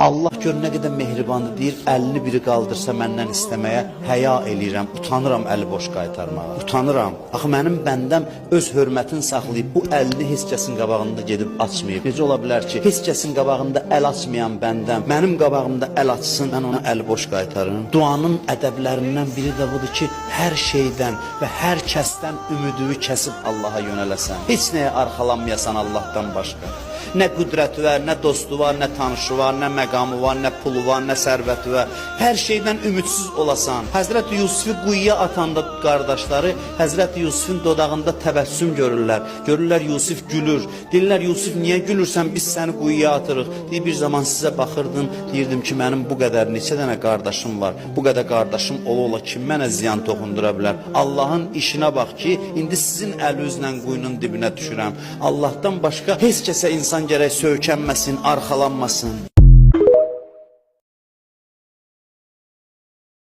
Allah gör nə qədər mehribandır, deyir, əlini biri qaldırsa məndən istəməyə həya eləyirəm, utanıram əli boş qaytarmağa, utanıram. Axı mənim bəndəm öz hörmətini saxlayıb, bu əlini heç kəsin qabağında gedib açmayıb. Necə ola bilər ki, heç kəsin qabağında əl açmayan bəndəm, mənim qabağımda əl açsın, mən ona əli boş qaytarım. Duanın ədəblərindən biri də budur ki, hər şeydən və hər kəsdən ümidini kəsib Allaha yönələsən. Heç nəyə arxalanmayasan Allahdan başqa. Nə qüdrəti var, nə dostu var, nə tanışı var, nə məqamı var, nə pulu var, nə sərvəti var. Hər şeydən ümidsiz olasan. Həzrəti Yusufu quyuya atanda qardaşları Həzrəti Yusufun dodağında təbəssüm görürlər. Görürlər Yusuf gülür. Deyirlər Yusuf niyə gülürsən, biz səni quyuya atırıq. Deyir bir zaman sizə baxırdım, deyirdim ki mənim bu qədər neçə dənə qardaşım var. Bu qədər qardaşım ola kim mənə ziyan toxundura bilər. Allahın işinə bax ki, indi sizin əlinizlə quyunun dibinə düşürəm. Allahdan başqa heç kəsə insan gərək söykənməsin, arxalanmasın.